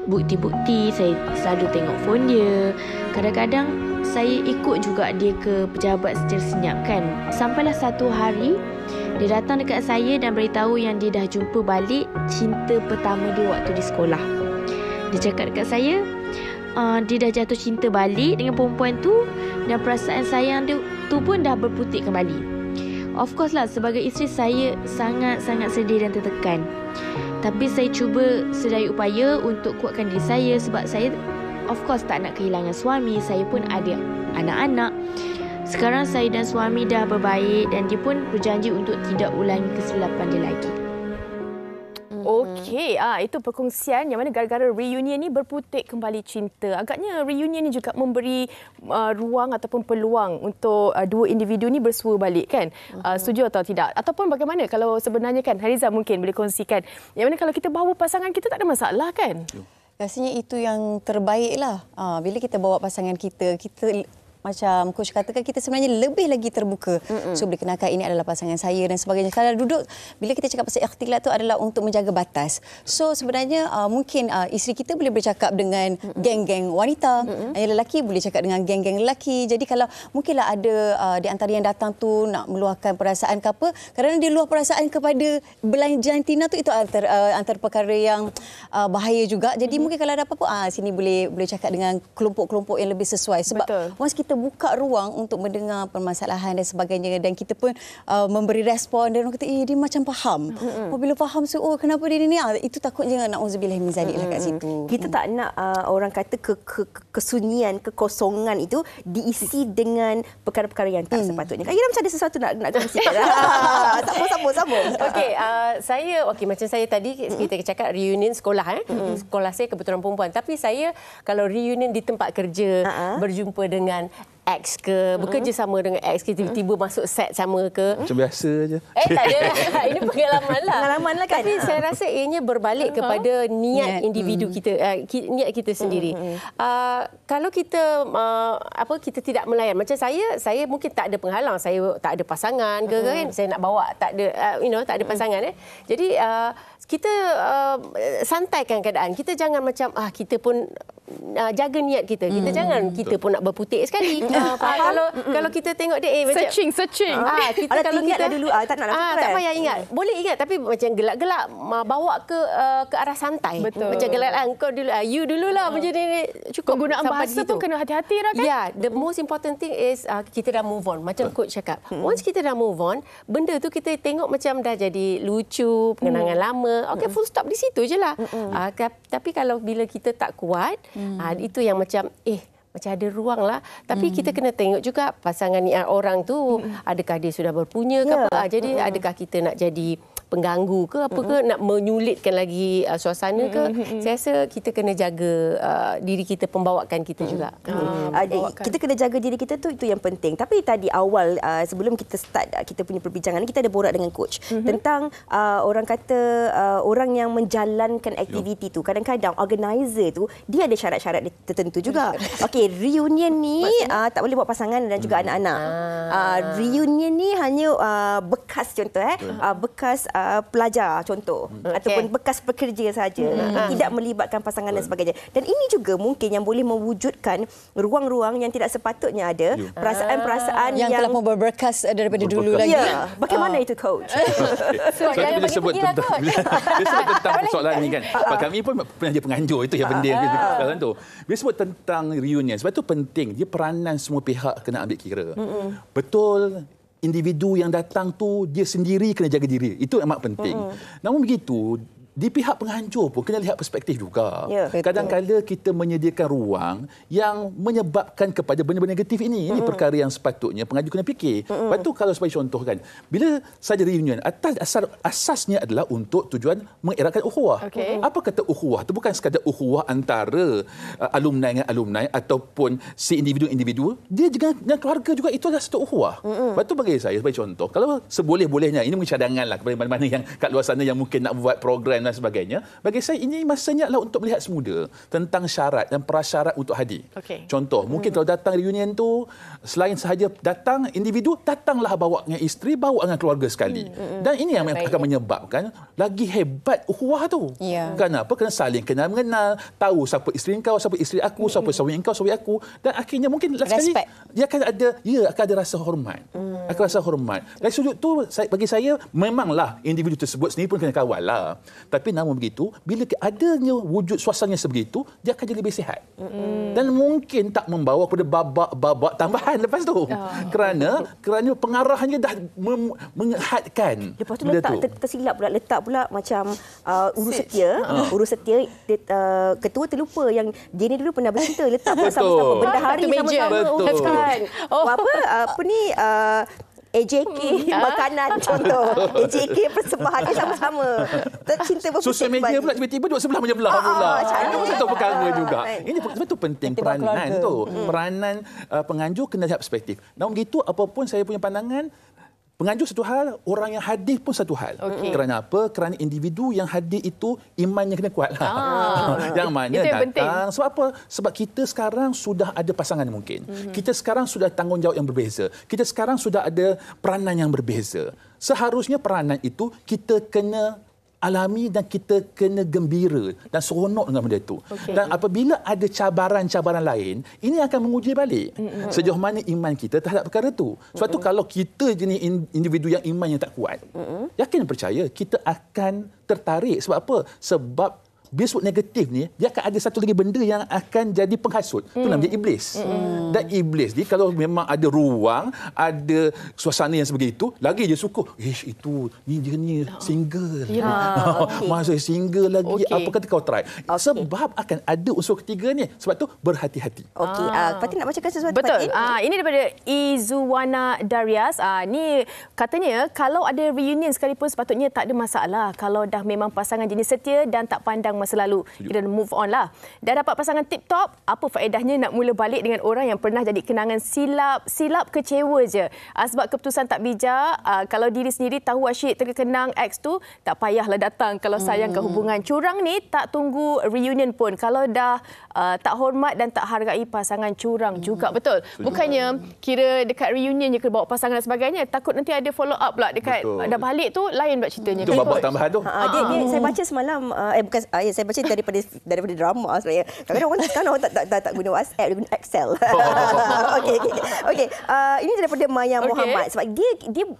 bukti-bukti, saya selalu tengok phone dia. Kadang-kadang saya ikut juga dia ke pejabat secara senyap kan. Sampailah satu hari dia datang dekat saya dan beritahu yang dia dah jumpa balik cinta pertama dia waktu di sekolah. Dia cakap dekat saya dia dah jatuh cinta balik dengan perempuan tu dan perasaan sayang dia tu pun dah berputik kembali. Of course lah, sebagai isteri saya sangat-sangat sedih dan tertekan. Tapi saya cuba sedaya upaya untuk kuatkan diri saya sebab saya of course tak nak kehilangan suami. Saya pun ada anak-anak. Sekarang saya dan suami dah berbaik dan dia pun berjanji untuk tidak ulangi kesilapan dia lagi. Okey, itu perkongsian yang mana gara-gara reunion ni berputik kembali cinta. Agaknya reunion ni juga memberi ruang ataupun peluang untuk dua individu ni bersua balik kan? Setuju atau tidak? Ataupun bagaimana kalau sebenarnya kan Hariza mungkin boleh kongsikan yang mana kalau kita bawa pasangan kita tak ada masalah kan? Rasanya itu yang terbaik lah. Bila kita bawa pasangan kita macam coach katakan, kita sebenarnya lebih lagi terbuka. So boleh kenalkan ini adalah pasangan saya dan sebagainya. Kalau duduk, bila kita cakap pasal ikhtilat tu adalah untuk menjaga batas. So sebenarnya mungkin isteri kita boleh bercakap dengan geng-geng wanita, yang lelaki boleh cakap dengan geng-geng lelaki. Jadi kalau mungkinlah ada di antara yang datang tu nak meluahkan perasaan ke apa, kerana dia luah perasaan kepada belanjaan Tina tu, itu antara perkara yang bahaya juga. Jadi mungkin kalau ada apa-apa, sini boleh cakap dengan kelompok-kelompok yang lebih sesuai. Sebab once kita buka ruang untuk mendengar permasalahan dan sebagainya, dan kita pun memberi respon, dan orang kata dia macam faham. Bila faham kenapa dia ni, itu takutnya na'udzubillah min zalik lah kat situ. Kita tak nak orang kata kesunyian, kekosongan itu diisi dengan perkara-perkara yang tak sepatutnya. Kak Ira macam ada sesuatu nak kongsikan. Sambung. Okey, macam saya tadi kita cakap reunion sekolah sekolah saya kebetulan perempuan, tapi saya kalau reunion di tempat kerja, berjumpa dengan ex ke, bekerja sama dengan ex ke, tiba-tiba masuk set sama ke. Macam biasa je. Tak ada. Ini pengalaman lah. Pengalaman lah kan. Tapi saya rasa ianya berbalik kepada niat individu kita, niat kita sendiri. Kalau kita kita tidak melayan. Macam saya mungkin tak ada penghalang. Saya tak ada pasangan ke kan. Saya nak bawa tak ada tak ada pasangan Jadi kita santaikan keadaan. Kita jangan macam kita pun jaga niat kita. Kita jangan kita pun nak berputik sekali. Kalau kita tengok dia macam searching. Kita kalau kita dulu tak nak tak payah ingat. Boleh ingat tapi macam gelak-gelak bawa ke arah santai. Betul. Macam gelak kau dulu you dululah macam ni cukup. Penggunaan bahasa pun kena hati-hati kan? Yeah, the most important thing is kita dah move on. Macam coach cakap. Once kita dah move on, benda tu kita tengok macam dah jadi lucu, kenangan lama. Okey, full stop di situ je lah. Tapi kalau bila kita tak kuat, itu yang macam macam ada ruang lah. Tapi kita kena tengok juga pasangan orang tu, adakah dia sudah berpunya ke apa. Jadi adakah kita nak jadi pengganggu ke apa ke, nak menyulitkan lagi suasana ke. Saya rasa kita kena jaga diri kita, pembawakan kita juga. Kita kena jaga diri kita tu, itu yang penting. Tapi tadi awal sebelum kita start kita punya perbincangan, kita ada borak dengan coach tentang orang kata orang yang menjalankan aktiviti tu, kadang-kadang organizer tu dia ada syarat-syarat tertentu juga. Okey, reunion ni tak boleh bawa pasangan dan juga anak-anak. Reunion ni hanya bekas contoh bekas pelajar contoh ataupun bekas pekerja saja, tidak melibatkan pasangan dan sebagainya. Dan ini juga mungkin yang boleh mewujudkan ruang-ruang yang tidak sepatutnya ada, perasaan-perasaan yang telah berbekas daripada dulu lagi. Bagaimana itu coach? Bila sebut tentang persoalan ni kan, kami pun pernah jadi penganjur, itu yang benda dalam tu. Bila sebut tentang reunion, sebab itu penting, dia peranan semua pihak kena ambil kira. Betul, individu yang datang tu dia sendiri kena jaga diri. Itu amat penting. Namun begitu, di pihak penganjur pun kena lihat perspektif juga. Kadang-kadang kita menyediakan ruang yang menyebabkan kepada benda-benda negatif ini. Ini perkara yang sepatutnya penganjur kena fikir. Lepas tu kalau sebagai contoh kan, bila saja reunion, asasnya adalah untuk tujuan mengeratkan ukhuwah. Apa kata ukhuwah? Itu bukan sekadar ukhuwah antara alumni dengan alumni ataupun si individu-individu. Dia dengan keluarga juga, itu adalah satu ukhuwah. Lepas tu bagi saya sebagai contoh, kalau seboleh-bolehnya, ini mungkin cadanganlah kepada mana-mana yang kat luar sana yang mungkin nak buat program dan sebagainya. Bagi saya ini masanya adalah untuk melihat semula tentang syarat dan prasyarat untuk hadir. Contoh, mungkin kalau datang reunion tu, selain sahaja datang individu, datanglah bawa dengan isteri, bawa dengan keluarga sekali. Dan ini yang akan menyebabkan lagi hebat ukhuwah tu. Kenapa? Kerana saling kenal mengenal, tahu siapa isteri kau, siapa isteri aku, siapa suami kau, suami aku, dan akhirnya mungkin sekali dia akan ada rasa hormat. Akan rasa hormat. Dari sudut tu bagi saya memanglah individu tersebut sendiri pun kena kawal lah. Tapi namun begitu, bila adanya wujud suasana sebegitu, dia akan jadi lebih sihat. Dan mungkin tak membawa kepada babak tambahan lepas tu. Kerana pengarahannya dah menghadkan. Lepas tu tersilap pula, letak pula macam urus setia, ketua terlupa yang dia ni dulu pernah bercinta, letak pula sama-sama bendahari sama-sama uruskan. AJK makanan contoh. AJK persembahan dia sama-sama. Tercinta berpusat. Sosial media pula tiba-tiba duduk sebelah menyebelah pula. Satu perkara juga. Ini betul penting peranan tu. Peranan penganjur kena lihat perspektif. Namun begitu, apapun saya punya pandangan, penganjur satu hal, orang yang hadir pun satu hal. Kerana apa? Kerana individu yang hadir itu imannya kena kuat. Yang mana datang. Sebab apa? Sebab kita sekarang sudah ada pasangan mungkin. Kita sekarang sudah tanggungjawab yang berbeza. Kita sekarang sudah ada peranan yang berbeza. Seharusnya peranan itu kita kena alami dan kita kena gembira dan seronok dengan benda itu. Dan apabila ada cabaran-cabaran lain, ini akan menguji balik sejauh mana iman kita terhadap perkara itu. Sebab tu kalau kita jenis individu yang iman yang tak kuat, yakin percaya kita akan tertarik. Sebab apa? Sebab bila sebut negatif ni, dia akan ada satu lagi benda yang akan jadi penghasut. Itu namanya iblis. Dan iblis ni kalau memang ada ruang, ada suasana yang sebegitu, lagi dia suka, itu ni dia ni single. Masa single lagi, apa kata kau try? Sebab akan ada unsur ketiga ni. Sebab tu berhati-hati. Fatin nak bacakan sesuatu? Betul. Ini daripada Izuwana Darius. Ni katanya kalau ada reunion sekalipun sepatutnya tak ada masalah. Kalau dah memang pasangan jenis setia dan tak pandang masa lalu. Kita move on lah. Dah dapat pasangan tip-top, apa faedahnya nak mula balik dengan orang yang pernah jadi kenangan silap kecewa je. Sebab keputusan tak bijak, kalau diri sendiri tahu asyik terkenang ex tu, tak payahlah datang kalau sayangkan hubungan. Curang ni tak tunggu reunion pun. Kalau dah tak hormat dan tak hargai pasangan, curang juga. Betul. Bukannya kira dekat reunion je kena bawa pasangan dan sebagainya. Takut nanti ada follow up pula dekat dah balik tu, lain pula ceritanya. Itu babak tambahan tu. Saya baca semalam, saya baca daripada drama sebenarnya. Kadang-kadang orang tak guna WhatsApp, dia guna Excel. Okey. Ini daripada Maya Muhammad. Sebab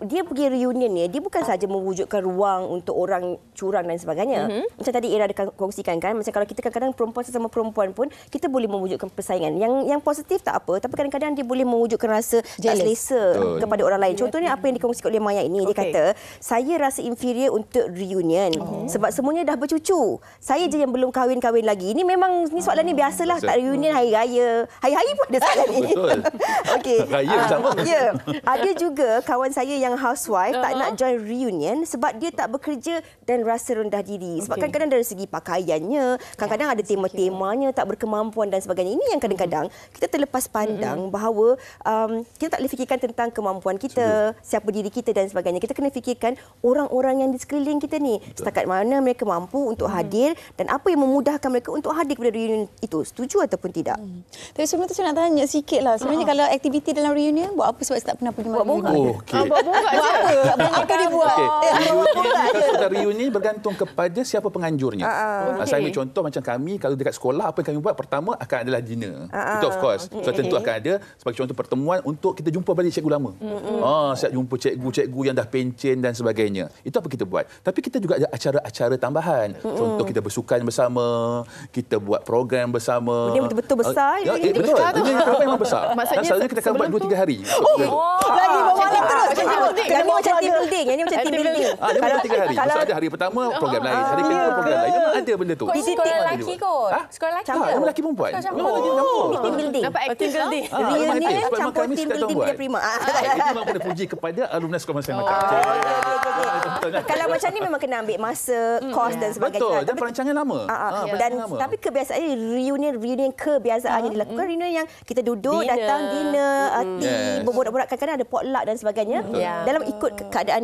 dia pergi reunion ni, dia bukan saja mewujudkan ruang untuk orang curang dan sebagainya. Macam tadi Ira ada kongsikan kan, macam kalau kita kadang-kadang perempuan sesama perempuan pun, kita boleh mewujudkan persaingan. Yang positif tak apa, tapi kadang-kadang dia boleh mewujudkan rasa tak selesa kepada orang lain. Contohnya apa yang dikongsikan oleh Maya ini, dia kata, saya rasa inferior untuk reunion sebab semuanya dah bercucu. Saya je yang belum kahwin-kahwin lagi. Ini memang soalan ni biasalah. Tak reunion hari raya. Hari-hari pun ada soalan ni. Okey. Raya bersama. Ada juga kawan saya yang housewife tak nak join reunion sebab dia tak bekerja dan rasa rendah diri. Sebab kadang-kadang dari segi pakaiannya, kadang-kadang ada tema-temanya, tak berkemampuan dan sebagainya. Ini yang kadang-kadang kita terlepas pandang bahawa kita tak boleh fikirkan tentang kemampuan kita, siapa diri kita dan sebagainya. Kita kena fikirkan orang-orang yang di sekeliling kita ni. Setakat mana mereka mampu untuk hadir dan apa yang memudahkan mereka untuk hadir kepada reunion itu. Setuju ataupun tidak? Tapi sebelum tu saya nak tanya sikit lah. Sebenarnya kalau aktiviti dalam reunion, buat apa sebab tak pernah pergi buat bonggak? Buat bonggak je. Apa dia buat? Reunion bergantung kepada siapa penganjurnya. Saya ambil contoh macam kami, kalau dekat sekolah, apa yang kami buat pertama akan adalah dinner. Itu of course. So tentu akan ada sebagai contoh pertemuan untuk kita jumpa balik cikgu lama. Saya jumpa cikgu-cikgu yang dah pencen dan sebagainya. Itu apa kita buat. Tapi kita juga ada acara-acara tambahan. Contoh kita bersukan bersama, kita buat program bersama. Ini betul-betul besar. Betul. Ini program memang besar. Dan selalunya kita akan buat 2-3 hari. Lagi bermalam terus. Ini macam team building. Ini macam team building. Kalau 3 hari. Kalau ada hari pertama program lain, hari kedua program lain. Memang ada benda tu. Sekolah lelaki kot. Sekolah lelaki. Memang lelaki perempuan. Memang lelaki campur. Team building. Nampak acting building. Reunion campur team building dia prima. Ini memang kena puji kepada alumni sekolah masa makan. Kalau macam ni memang kena ambil masa, kos dan sebagainya. Betul. Dan perancangan lama. Tapi kebiasaan reunion kebiasaannya dilakukan reunion yang kita duduk, datang dinner, tea, berborak-borak, kadang-kadang ada potluck dan sebagainya. Dalam ikut keadaan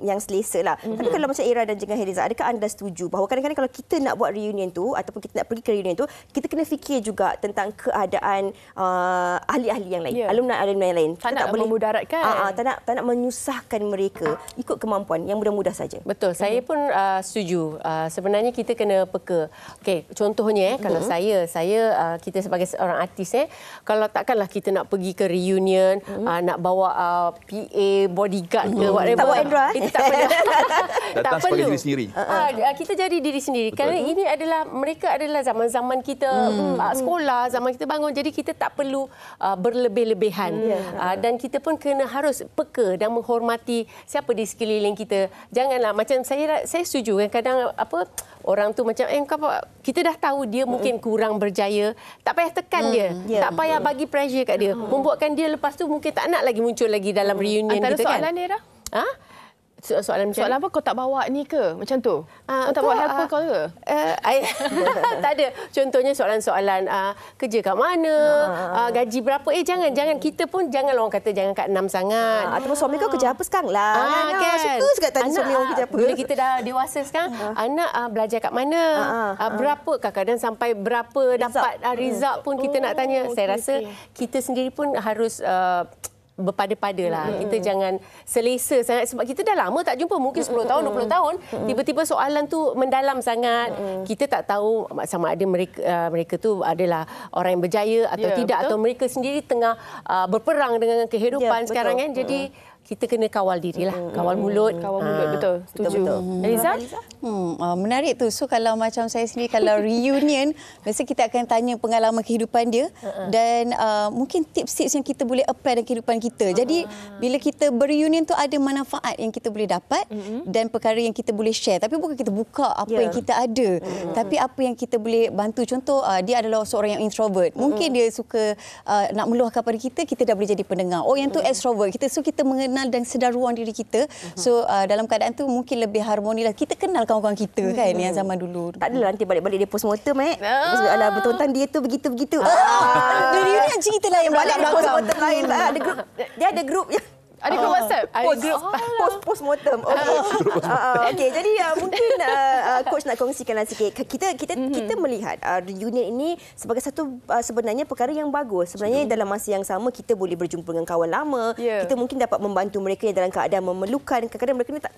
yang selesa lah. Tapi kalau macam Ira dan juga Heriza, adakah anda setuju bahawa kadang-kadang kalau kita nak buat reunion tu ataupun kita nak pergi ke reunion tu, kita kena fikir juga tentang keadaan ahli-ahli yang lain, alumni-alumni yang lain. Tak nak memudaratkan. Tak nak menyusahkan mereka, ikut kemampuan yang mudah-mudah saja. Betul. Saya pun setuju. Sebenarnya kita kena peka. Okey, contohnya kalau saya kita sebagai seorang artis kalau takkanlah kita nak pergi ke reunion, nak bawa PA, bodyguard ke whatever. Tak bawa Andra. Itu tak perlu. Datang sebagai diri sendiri. Kita jadi diri sendiri. Kerana ini mereka adalah zaman-zaman kita sekolah, zaman kita bangun. Jadi kita tak perlu berlebih-lebihan. Dan kita pun harus peka dan menghormati siapa di sekeliling kita. Janganlah macam saya setuju kan, kadang orang tu macam kita dah tahu dia mungkin kurang berjaya, tak payah tekan dia, tak payah bagi pressure kat dia, membuatkan dia lepas tu mungkin tak nak lagi muncul lagi dalam reunion kita kan. Antara soalan dia dah? Soalan apa, kau tak bawa ni ke? Macam tu? Kau tak bawa helper kau ke? Tak ada. Contohnya soalan-soalan kerja kat mana, gaji berapa. Jangan. Kita pun jangan orang kata jangan kat 6 sangat. Ataupun suami kau kerja apa sekarang lah. Kan? Suka sekali tanya suami orang kerja apa. Bila kita dah dewasa sekarang, anak belajar kat mana, berapa, kadang-kadang sampai berapa dapat result pun kita nak tanya. Saya rasa kita sendiri pun harus berpada-pada lah. Kita jangan selesa sangat sebab kita dah lama tak jumpa, mungkin 10 tahun, 20 tahun. Tiba-tiba soalan tu mendalam sangat. Kita tak tahu sama ada mereka tu adalah orang yang berjaya atau tidak, atau mereka sendiri tengah berperang dengan kehidupan sekarang kan. Jadi kita kena kawal dirilah, kawal mulut. Betul. Setuju. Eliza? Menarik tu. So kalau macam saya sendiri, kalau reunion, biasa kita akan tanya pengalaman kehidupan dia dan mungkin tips-tips yang kita boleh apply dalam kehidupan kita. Jadi bila kita berreunion tu ada manfaat yang kita boleh dapat dan perkara yang kita boleh share. Tapi bukan kita buka apa yang kita ada, tapi apa yang kita boleh bantu. Contoh, dia adalah seorang yang introvert. Mungkin dia suka nak meluahkan pada kita dah boleh jadi pendengar. Yang tu extrovert. So kita mengenal dan sedar ruang diri kita. So dalam keadaan tu mungkin lebih harmoni lah. Kita kenal kawan-kawan kita kan yang zaman dulu. Tak adalah nanti balik-balik dia postmortem alah betul-betul dia tu begitu-begitu. Reunion cerita lain balik postmortem lain. Ada grup. Dia ada grup yang ada grup WhatsApp. Postmortem. Okey, jadi mungkin coach nak kongsikanlah sikit. Kita melihat reunion ini sebagai satu sebenarnya perkara yang bagus. Sebenarnya dalam masa yang sama kita boleh berjumpa dengan kawan lama. Kita mungkin dapat membantu mereka yang dalam keadaan memerlukan. Kadang-kadang mereka ni tak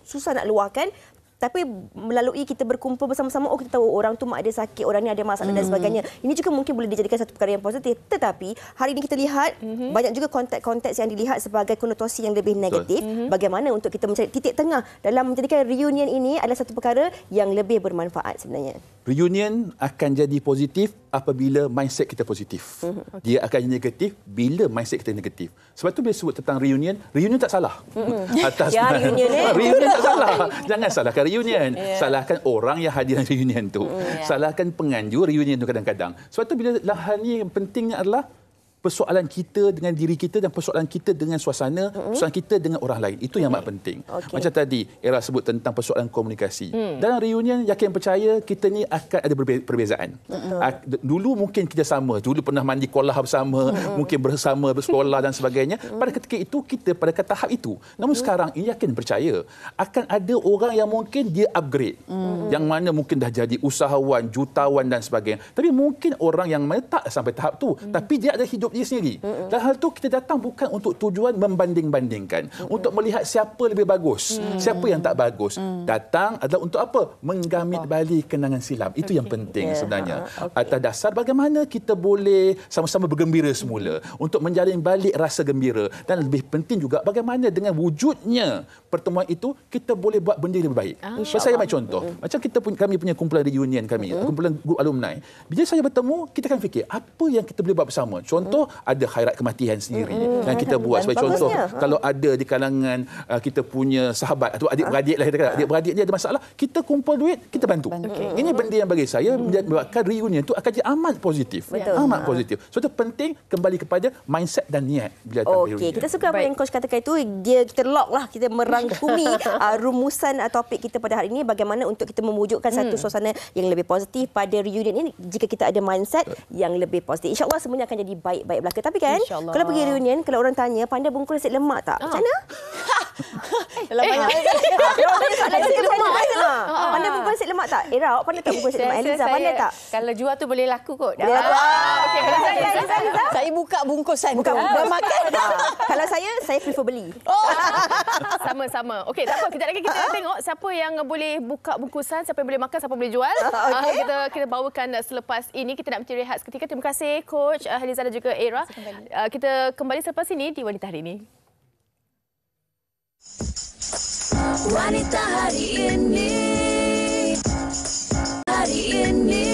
susah nak luahkan. Tapi melalui kita berkumpul bersama-sama, kita tahu orang tu mak dia sakit, orang ni ada masalah dan sebagainya. Ini juga mungkin boleh dijadikan satu perkara yang positif. Tetapi hari ini kita lihat banyak juga konteks-konteks yang dilihat sebagai konotasi yang lebih negatif. Bagaimana untuk kita mencari titik tengah dalam menjadikan reunion ini adalah satu perkara yang lebih bermanfaat sebenarnya. Reunion akan jadi positif apabila mindset kita positif. Dia akan jadi negatif bila mindset kita negatif. Sebab tu bila sebut tentang reunion tak salah. Reunion tak salah. Jangan salahkan reunion. Salahkan orang yang hadir dalam reunion tu. Salahkan penganjur reunion tu kadang-kadang. Sebab tu bila hal ni yang pentingnya adalah persoalan kita dengan diri kita dan persoalan kita dengan suasana, persoalan kita dengan orang lain. Itu yang amat penting. Macam tadi, Era sebut tentang persoalan komunikasi. Dalam reunion, yakin percaya, kita ni akan ada perbezaan. Dulu mungkin kita sama. Dulu pernah mandi kolah bersama, mungkin bersama bersekolah dan sebagainya. Pada ketika itu, kita pada tahap itu. Namun sekarang, yakin percaya, akan ada orang yang mungkin dia upgrade. Yang mana mungkin dah jadi usahawan, jutawan dan sebagainya. Tapi mungkin orang yang mana tak sampai tahap tu. Tapi dia ada hidup dia sendiri. Dan hal tu kita datang bukan untuk tujuan membanding-bandingkan. Untuk melihat siapa lebih bagus, siapa yang tak bagus. Datang adalah untuk apa? Menggamit balik kenangan silam. Itu yang penting sebenarnya. Atas dasar bagaimana kita boleh sama-sama bergembira semula. Untuk menjalin balik rasa gembira. Dan lebih penting juga bagaimana dengan wujudnya pertemuan itu, kita boleh buat benda lebih baik. Saya ambil contoh. Macam kami punya kumpulan reunion kami, kumpulan grup alumni. Bila saya bertemu, kita akan fikir, apa yang kita boleh buat bersama? Contoh, ada khairat kematian sendiri yang kita buat. Sebagai contoh, kalau ada di kalangan kita punya sahabat atau adik-beradik lah, adik-beradik dia ada masalah, kita kumpul duit, kita bantu. Ini benda yang bagi saya menyebabkan reunion itu akan jadi amat positif. Amat positif. So itu penting kembali kepada mindset dan niat bila datang reunion. Kita suka apa yang coach katakan itu, kita lock lah, kita merangkumi rumusan topik kita pada hari ini, bagaimana untuk kita mewujudkan satu suasana yang lebih positif pada reunion ini jika kita ada mindset yang lebih positif. InsyaAllah semuanya akan jadi baik-baik belaka. Tapi kan, kalau pergi reunion, kalau orang tanya, pandai bungkus nasi lemak tak? Macam mana? Dalam banyak nasi lemak. Pandai bungkus nasi lemak tak? Era, awak pandai tak bungkus nasi lemak? Eliza, pandai tak? Kalau jual tu boleh laku kot. Okey, saya buka bungkusan tu. Makan. Kalau saya prefer beli. Sama-sama. Okey, tak apa. Kejap lagi kita tengok siapa yang boleh buka bungkusan, siapa yang boleh makan, siapa boleh jual. Kita bawakan selepas ini. Kita nak rehat seketika. Terima kasih Coach Eliza dan juga Era. Kita kembali selepas ini di Wanita Hari Ini. Wanita Hari Ini. Hari Ini.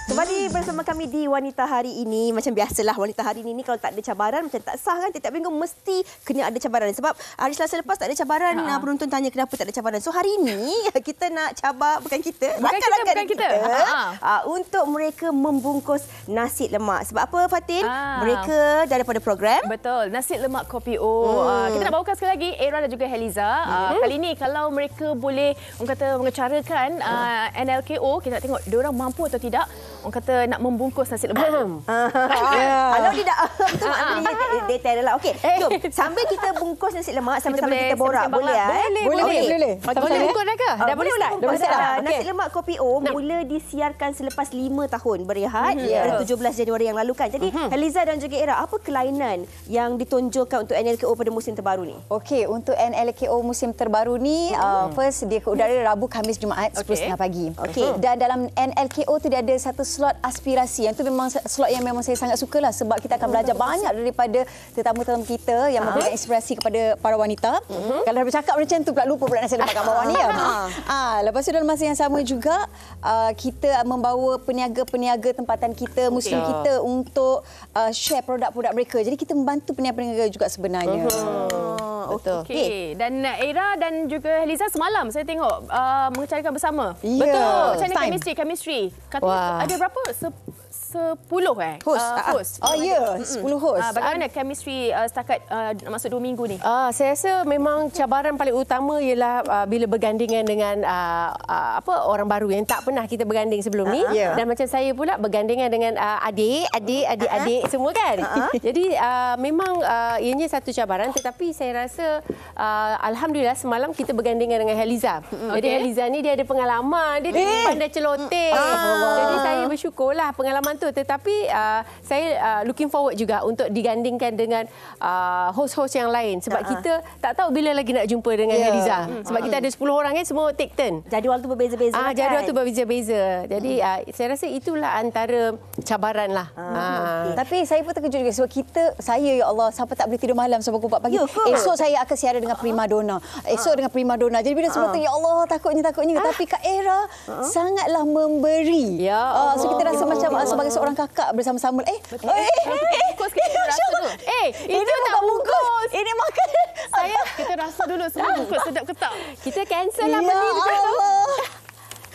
Kembali bersama kami di Wanita Hari Ini. Macam biasalah Wanita Hari Ini kalau tak ada cabaran macam tak sah kan. Tiap minggu mesti kena ada cabaran. Sebab hari Selasa lepas tak ada cabaran. Penonton tanya kenapa tak ada cabaran. So hari ini kita nak cabar, bukan kita. Rakan-rakan kita. Untuk mereka membungkus nasi lemak. Sebab apa Fatin? Mereka daripada program. Betul. Nasi lemak kopi O. Kita nak bawakan sekali lagi Era dan juga Eliza. Kali ini kalau mereka boleh mengecarakan NLKO, kita nak tengok diorang mampu atau tidak. Orang kata nak membungkus nasi lemak. Kalau tidak, itu maknanya detail adalah. Okey, jom. Sambil kita bungkus nasi lemak, sama-sama kita borak. Boleh? Boleh. Boleh bungkus dah ke? Dah boleh tak? Nasi lemak kopi O mula disiarkan selepas 5 tahun berehat pada 17 Januari yang lalu kan. Jadi, Eliza dan juga Era, apa kelainan yang ditonjolkan untuk NLKO pada musim terbaru ni? Okey, untuk NLKO musim terbaru ni, first dia ke udara Rabu, Khamis, Jumaat 10.30 pagi. Dan dalam NLKO tu dia ada satu slot aspirasi. Yang tu memang slot yang memang saya sangat sukalah sebab kita akan belajar banyak daripada tetamu-tetamu kita yang memberikan inspirasi kepada para wanita. Kalau dah bercakap macam tu pula lupa pula nasi lemak kat bawah ni ya. Lepas tu dalam masa yang sama juga kita membawa peniaga-peniaga tempatan kita, muslim kita untuk share produk-produk mereka. Jadi kita membantu peniaga-peniaga juga sebenarnya. Okey. Dan Era dan juga Eliza semalam saya tengok mengecarakan bersama. Betul. Macam mana chemistry? Kata ada berapa? 10 host. 10 host. Bagaimana chemistry setakat masuk 2 minggu ni? Saya rasa memang cabaran paling utama ialah bila bergandingan dengan orang baru yang tak pernah kita berganding sebelum ni. Dan macam saya pula bergandingan dengan adik-adik semua kan. Jadi memang ianya satu cabaran, tetapi saya rasa alhamdulillah semalam kita bergandingan dengan Eliza. Jadi Eliza ni dia ada pengalaman, dia pandai celoteh. Jadi saya bersyukurlah pengalaman tu, tetapi saya looking forward juga untuk digandingkan dengan host-host yang lain sebab kita tak tahu bila lagi nak jumpa dengan Eliza. Sebab kita ada 10 orang kan, semua take turn. Jadual tu berbeza-beza kan? Jadual tu berbeza-beza. Jadi saya rasa itulah antara cabaran lah. Tapi saya pun terkejut juga sebab saya ya Allah, sampai tak boleh tidur malam sampai pukul 4 pagi. Esok saya akan siaran dengan prima donna. Jadi bila sebab tu ya Allah takutnya. Tapi Kak Era sangatlah memberi. So kita rasa macam sebagai seorang kakak bersama-sama. Bungkus kita rasa tu. Itu tak bungkus. Ini makan. Kita rasa dulu semua bungkus sedap ke tak? Kita cancel lah beli dekat tu.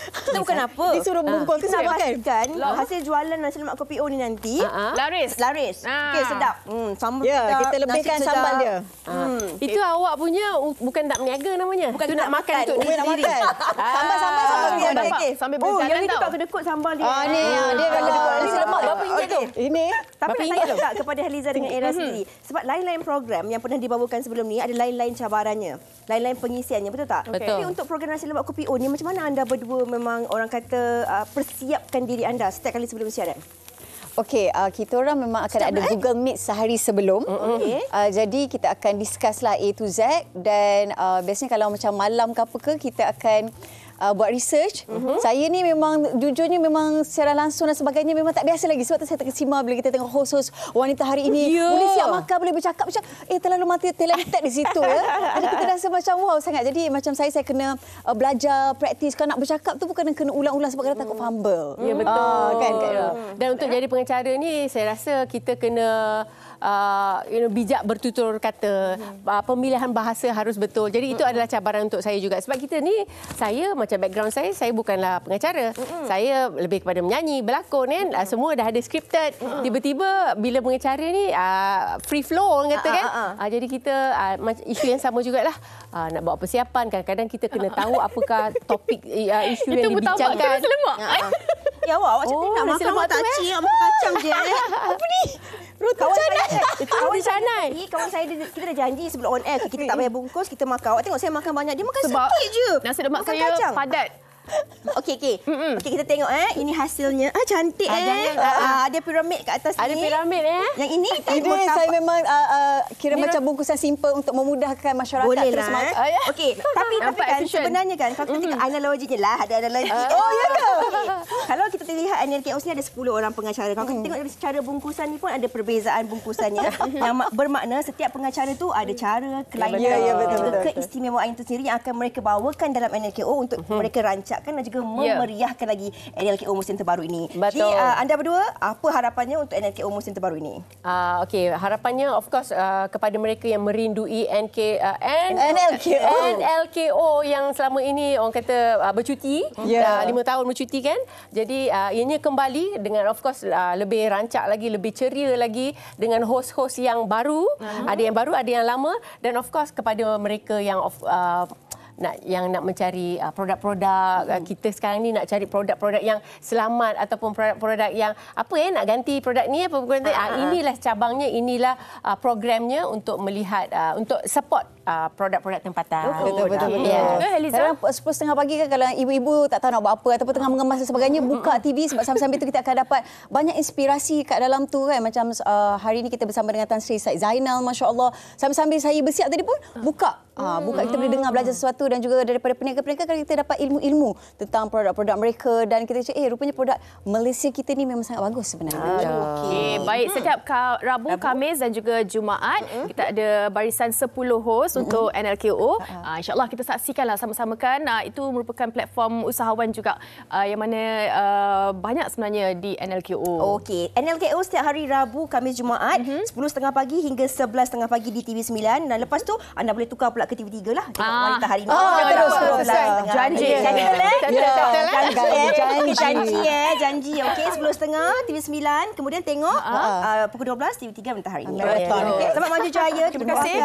Kita bukan apa. Disuruh bungkus kita nak pastikan hasil jualan nasi lemak kopi O ni nanti laris. Okey, sedap. Sambal kita lebihkan sambal dia. Itu awak punya bukan tak berniaga namanya. Bukan itu nak makan untuk diri sendiri. Sambal sambil berjalan tau. Yang ni kedekut sambal dia. Ni dia kedekut nasi lemak. Berapa ringgit tu? Ini. Tapi nak tanya juga kepada Eliza dengan Era sendiri. Sebab lain-lain program yang pernah dibawakan sebelum ni ada lain-lain cabarannya. Lain-lain pengisiannya, betul tak? Tapi untuk program nasi lemak kopi O ni macam mana anda berdua memang orang kata persiapkan diri anda setiap kali sebelum siaran? Okey, kita orang memang akan ada Google Meet sehari sebelum. Jadi kita akan discuss lah A to Z dan biasanya kalau macam malam ke apa ke kita akan buat research. Saya ni memang jujurnya memang secara langsung dan sebagainya memang tak biasa lagi sebab tu saya terkesima bila kita tengok host-host Wanita Hari Ini boleh siap makan, boleh bercakap macam terlalu mati talented di situ ya. Jadi kita rasa macam wow sangat. Jadi macam saya kena belajar praktis. Kalau nak bercakap tu bukan kena ulang-ulang sebab kita takut fumble. Ya betul. Kan. Dan untuk jadi pengacara ni saya rasa kita kena bijak bertutur kata, pemilihan bahasa harus betul. Jadi itu adalah cabaran untuk saya juga sebab kita ni, saya macam background saya bukanlah pengacara. Saya lebih kepada menyanyi, berlakon kan. Semua dah ada scripted. Tiba-tiba bila pengacara ni free flow orang kata kan. Jadi kita isu yang sama jugalah. Nak buat persiapan, kadang-kadang kita kena tahu apakah topik isu yang dibincangkan. Itu lemak. Ya awak cakap nak makan tak cik, makan kacang je. Apa ni? Kawan saya kita dah janji sebelum on air kita tak payah bungkus, kita makan. Awak tengok saya makan banyak, dia makan sikit je. Nasi lemak saya kacang padat. Okey, kita tengok ini hasilnya. Cantik ada piramid kat atas ni. Ada piramid Yang ini saya memang kira macam bungkusan simple untuk memudahkan masyarakat. Boleh terus lah. Okey, tapi kan sebenarnya kan kalau kita tengok analoginya lah, ada analogi. Oh ya ke? Kalau kita lihat NLKO ni ada 10 orang pengacara. Kalau kita tengok dari secara bungkusan ni pun ada perbezaan bungkusannya yang bermakna setiap pengacara tu ada cara, kelainan, juga keistimewaan itu sendiri yang akan mereka bawakan dalam NLKO untuk mereka rancakkan dan juga memeriahkan lagi NLKO musim terbaru ini. Betul. Jadi anda berdua apa harapannya untuk NLKO musim terbaru ini? Okey, harapannya of course kepada mereka yang merindui NLKO yang selama ini orang kata bercuti, 5 tahun bercuti kan. Jadi ianya kembali dengan of course lebih rancak lagi, lebih ceria lagi dengan hos-hos yang baru, ada yang baru, ada yang lama, dan of course kepada mereka yang nak mencari produk-produk kita sekarang ni, nak cari produk-produk yang selamat ataupun produk-produk yang nak ganti produk ni inilah cabangnya, inilah programnya untuk melihat untuk support produk-produk tempatan. Betul. Sekarang 10:30 pagi kan, kalau ibu-ibu tak tahu nak buat apa ataupun tengah mengemas dan sebagainya, buka TV sebab sambil-sambil tu kita akan dapat banyak inspirasi kat dalam tu kan. Macam hari ni kita bersama dengan Tan Sri Said Zainal, masya-Allah. Sambil-sambil saya bersiap tadi pun buka kita boleh dengar, belajar sesuatu, dan juga daripada peniaga-peniaga kan kita dapat ilmu-ilmu tentang produk-produk mereka, dan kita cakap rupanya produk Malaysia kita ni memang sangat bagus sebenarnya. Okey, baik, setiap Rabu, Khamis dan juga Jumaat kita ada barisan 10 host untuk NLKO. InsyaAllah kita saksikanlah sama-sama kan. Itu merupakan platform usahawan juga yang mana banyak sebenarnya di NLKO. Okey, NLKO setiap hari Rabu, Khamis, Jumaat 10:30 pagi hingga 11:30 pagi di TV9, dan lepas tu anda boleh tukar pula ke TV3 lah. Tengok Wanita Hari Ini. Janji. Okey, 10:30 TV9, kemudian tengok pukul 12 TV3 Wanita Hari Ini. Selamat maju jaya. Terima kasih.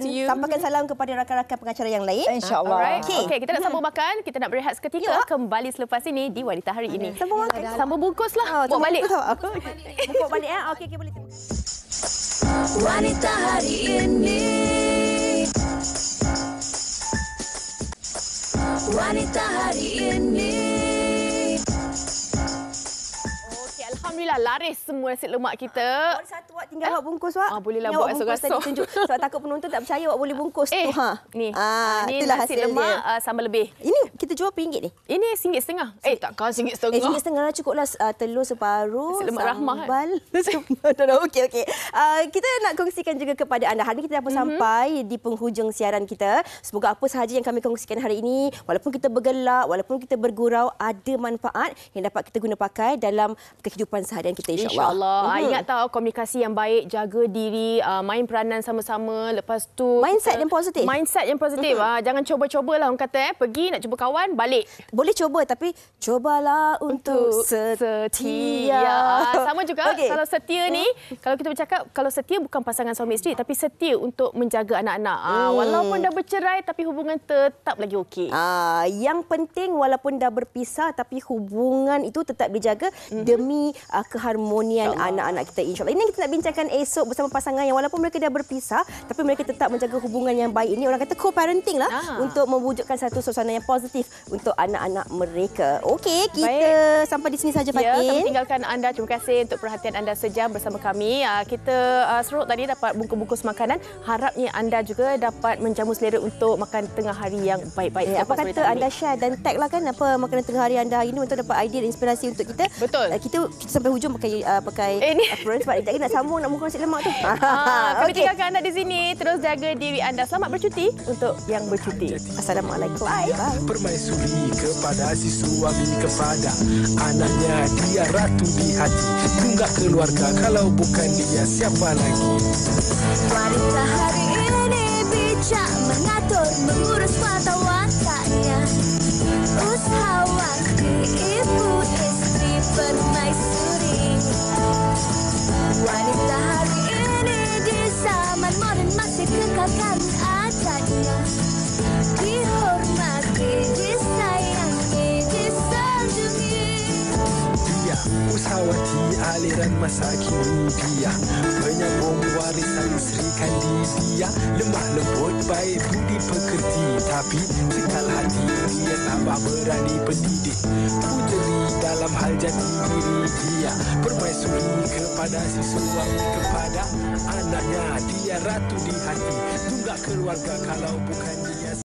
Dan sampaikan salam kepada rakan-rakan pengacara yang lain. InsyaAllah. Okey, kita nak sambung makan, kita nak berehat seketika, kembali selepas ini di Wanita Hari Ini. Sambung bungkuslah. Bawa balik. Bawa balik okey, boleh. Wanita Hari Ini. Wanita Hari Ini. Okey, alhamdulillah laris semua nasi lemak kita. Satu awak tinggal awak bungkus awak. Bolehlah buat esok-esok. Sebab takut penonton tak percaya awak boleh bungkus tu. Ni nasi lemak sambal lebih. Ini kita jual RM1 ni? Ini RM1.50. Takkan RM1.50. RM1.50 lah, cukuplah telur separuh, nasi lemak rahmah. Okey. Kita nak kongsikan juga kepada anda. Hari ini kita dah sampai di penghujung siaran kita. Semoga apa sahaja yang kami kongsikan hari ini, walaupun kita bergelak, walaupun kita bergurau, ada manfaat yang dapat kita guna pakai dalam kehidupan seharian kita, insyaAllah. Ingat tahu, komunikasi yang baik, jaga diri, main peranan sama-sama, lepas tu mindset yang positif. Jangan cuba-cubalah orang kata pergi nak cuba kawan, balik. Boleh cuba tapi cobalah untuk setia. Sama juga kalau setia ni, kalau kita bercakap kalau setia bukan pasangan suami isteri, tapi setia untuk menjaga anak-anak. Walaupun dah bercerai tapi hubungan tetap lagi okey. Yang penting walaupun dah berpisah tapi hubungan itu tetap dijaga demi keharmonian anak-anak kita, insyaAllah. Ini yang kita nak bincangkan esok bersama pasangan yang walaupun mereka dah berpisah tapi mereka tetap menjaga hubungan yang baik. Ini orang kata co-parenting lah, untuk mewujudkan satu suasana yang positif untuk anak-anak mereka. Okey, kita sampai di sini saja, Fatin. Kami tinggalkan anda. Terima kasih untuk perhatian anda sejam bersama kami. Kita serut tadi dapat bungkus-bungkus makanan. Harapnya anda juga dapat menjamu selera untuk makan tengah hari yang baik-baik. Apa kata anda share dan tag lah kan apa makanan tengah hari anda hari ini untuk dapat idea dan inspirasi untuk kita. Betul. Kita sampai hujung pakai apron sebab kita nak sambung nak bungkus nasi lemak tu. Kami tinggalkan anda di sini. Terus jaga diri anda. Selamat bercuti untuk yang bercuti. Assalamualaikum. Bye. Permaisuri kepada si suami, kepada anaknya, dia ratu di hati. Tunggak keluarga, kalau bukan dia siapa lagi? Wanita Hari Ini bijak mengatur, mengurus mata wataknya. Usahawan, ibu istri, permaisuri. Wanita Hari Ini di zaman modern masih kekalkan adatnya. Dihormati, disayangi, disanjungi. Dia Usahawati aliran masa kini dia, penyambung warisan Sri Kandidia. Lemah lembut baik budi pekerti, tapi cekal hati dia tambah berani pendidik. Pujeri dalam hal jati diri dia, permaisuri kepada si suami, kepada anaknya. Dia ratu di hati, tunggak keluarga kalau bukan dia.